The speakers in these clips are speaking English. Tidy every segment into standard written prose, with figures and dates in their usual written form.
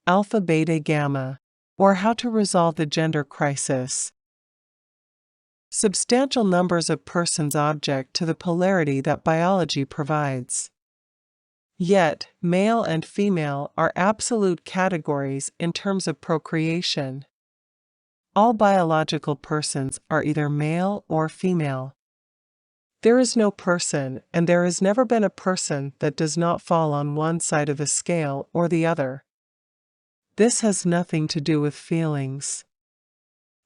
alpha, beta, gamma, or how to resolve the gender crisis. Substantial numbers of persons object to the polarity that biology provides. Yet, male and female are absolute categories in terms of procreation. All biological persons are either male or female. There is no person, and there has never been a person that does not fall on one side of the scale or the other. This has nothing to do with feelings.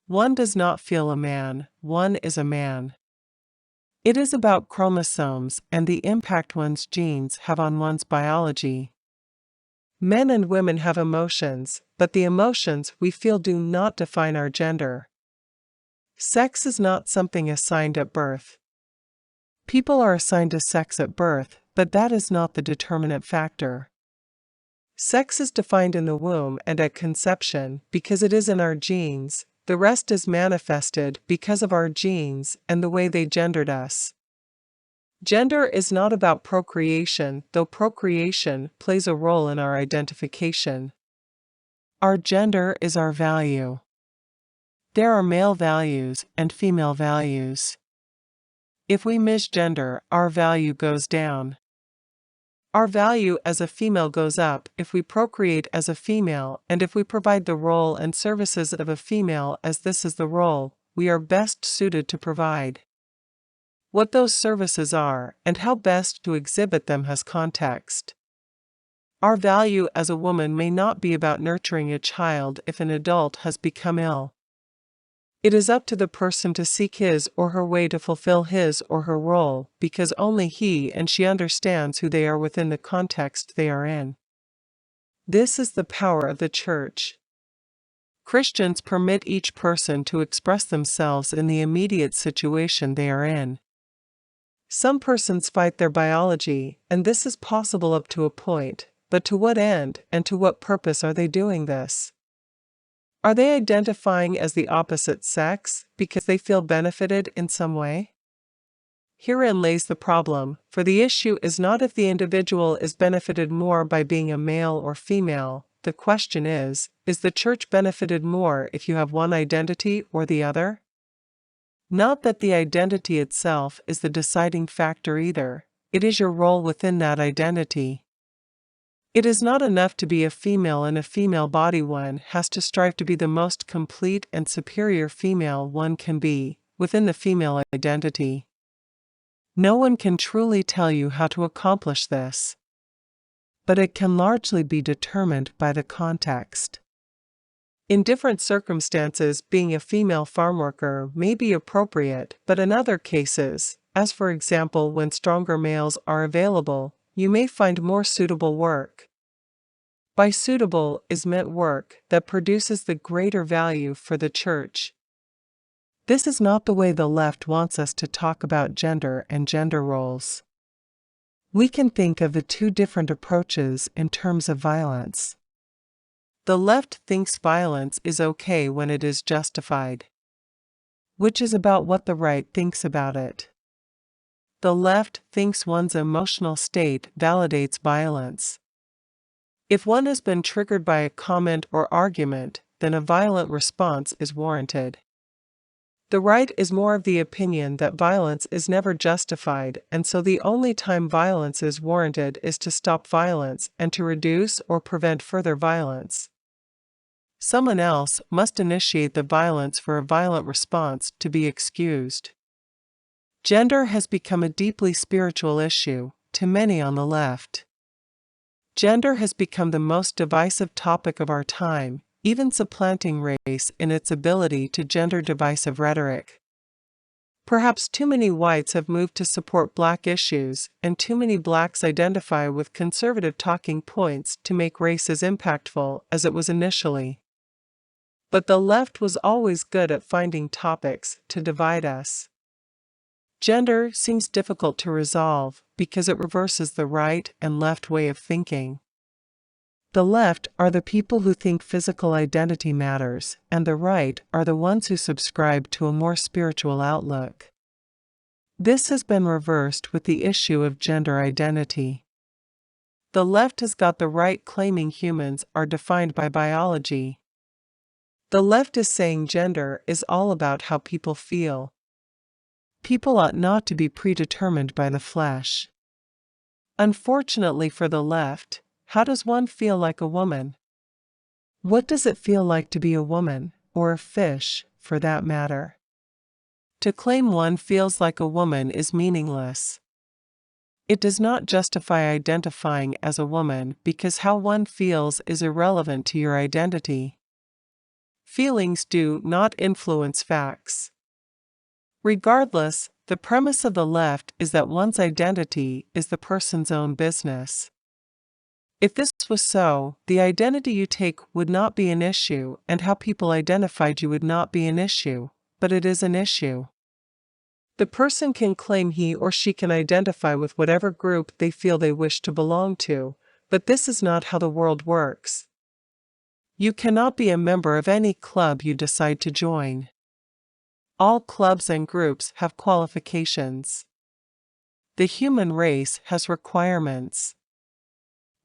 One does not feel a man, one is a man. It is about chromosomes and the impact one's genes have on one's biology. Men and women have emotions, but the emotions we feel do not define our gender. Sex is not something assigned at birth. People are assigned a sex at birth, but that is not the determinant factor. Sex is defined in the womb and at conception because it is in our genes. The rest is manifested because of our genes and the way they gendered us. Gender is not about procreation, though procreation plays a role in our identification. Our gender is our value. There are male values and female values. If we misgender, our value goes down. Our value as a female goes up if we procreate as a female, and if we provide the role and services of a female as this is the role we are best suited to provide. What those services are, and how best to exhibit them has context. Our value as a woman may not be about nurturing a child if an adult has become ill. It is up to the person to seek his or her way to fulfill his or her role, because only he and she understands who they are within the context they are in. This is the power of the Church. Christians permit each person to express themselves in the immediate situation they are in. Some persons fight their biology, and this is possible up to a point, but to what end and to what purpose are they doing this? Are they identifying as the opposite sex because they feel benefited in some way? Herein lays the problem, for the issue is not if the individual is benefited more by being a male or female. The question is the Church benefited more if you have one identity or the other? Not that the identity itself is the deciding factor either, it is your role within that identity. It is not enough to be a female in a female body, one has to strive to be the most complete and superior female one can be, within the female identity. No one can truly tell you how to accomplish this. But it can largely be determined by the context. In different circumstances, being a female farm worker may be appropriate, but in other cases, as for example when stronger males are available, you may find more suitable work. By suitable is meant work that produces the greater value for the Church. This is not the way the left wants us to talk about gender and gender roles. We can think of the two different approaches in terms of violence. The left thinks violence is okay when it is justified, which is about what the right thinks about it. The left thinks one's emotional state validates violence. If one has been triggered by a comment or argument, then a violent response is warranted. The right is more of the opinion that violence is never justified, and so the only time violence is warranted is to stop violence and to reduce or prevent further violence. Someone else must initiate the violence for a violent response to be excused. Gender has become a deeply spiritual issue to many on the left. Gender has become the most divisive topic of our time, even supplanting race in its ability to gender divisive rhetoric. Perhaps too many whites have moved to support black issues, and too many blacks identify with conservative talking points to make race as impactful as it was initially. But the left was always good at finding topics to divide us. Gender seems difficult to resolve because it reverses the right and left way of thinking. The left are the people who think physical identity matters, and the right are the ones who subscribe to a more spiritual outlook. This has been reversed with the issue of gender identity. The left has got the right claiming humans are defined by biology. The left is saying gender is all about how people feel. People ought not to be predetermined by the flesh. Unfortunately for the left, how does one feel like a woman? What does it feel like to be a woman, or a fish, for that matter? To claim one feels like a woman is meaningless. It does not justify identifying as a woman because how one feels is irrelevant to your identity. Feelings do not influence facts. Regardless, the premise of the left is that one's identity is the person's own business. If this was so, the identity you take would not be an issue, and how people identified you would not be an issue, but it is an issue. The person can claim he or she can identify with whatever group they feel they wish to belong to, but this is not how the world works. You cannot be a member of any club you decide to join. All clubs and groups have qualifications. The human race has requirements.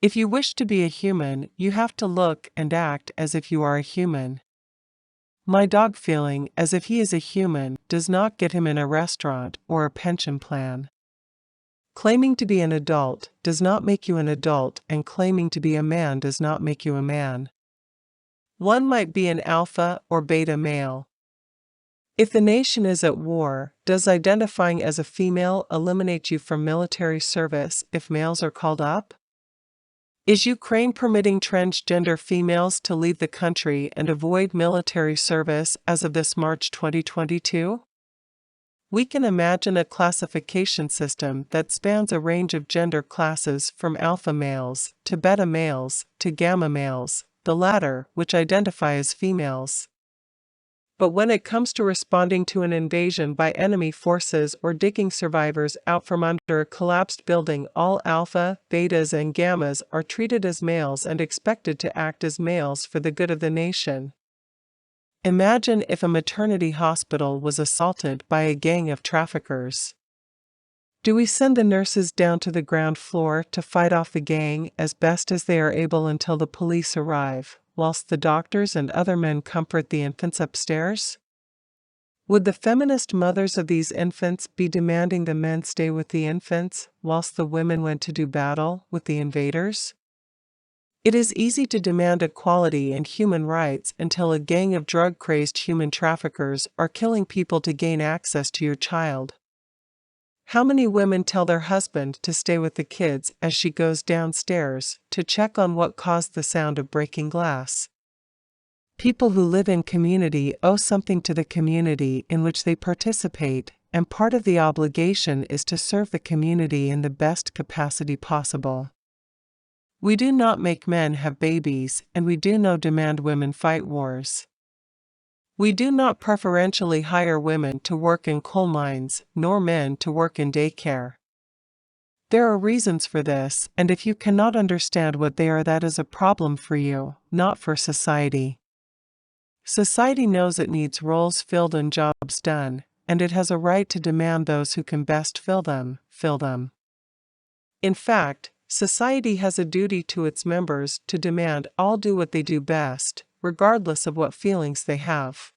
If you wish to be a human, you have to look and act as if you are a human. My dog feeling as if he is a human does not get him in a restaurant or a pension plan. Claiming to be an adult does not make you an adult, and claiming to be a man does not make you a man. One might be an alpha or beta male. If the nation is at war, does identifying as a female eliminate you from military service if males are called up? Is Ukraine permitting transgender females to leave the country and avoid military service as of this March 2022? We can imagine a classification system that spans a range of gender classes from alpha males to beta males to gamma males, the latter which identify as females. But when it comes to responding to an invasion by enemy forces or digging survivors out from under a collapsed building, all alpha, betas, and gammas are treated as males and expected to act as males for the good of the nation. Imagine if a maternity hospital was assaulted by a gang of traffickers. Do we send the nurses down to the ground floor to fight off the gang as best as they are able until the police arrive, whilst the doctors and other men comfort the infants upstairs? Would the feminist mothers of these infants be demanding the men stay with the infants, whilst the women went to do battle with the invaders? It is easy to demand equality and human rights until a gang of drug-crazed human traffickers are killing people to gain access to your child. How many women tell their husband to stay with the kids as she goes downstairs to check on what caused the sound of breaking glass? People who live in community owe something to the community in which they participate, and part of the obligation is to serve the community in the best capacity possible. We do not make men have babies, and we do not demand women fight wars. We do not preferentially hire women to work in coal mines, nor men to work in daycare. There are reasons for this, and if you cannot understand what they are, that is a problem for you, not for society. Society knows it needs roles filled and jobs done, and it has a right to demand those who can best fill them, fill them. In fact, society has a duty to its members to demand all do what they do best, regardless of what feelings they have.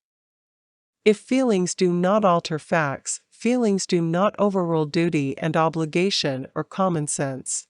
If feelings do not alter facts, feelings do not overrule duty and obligation or common sense.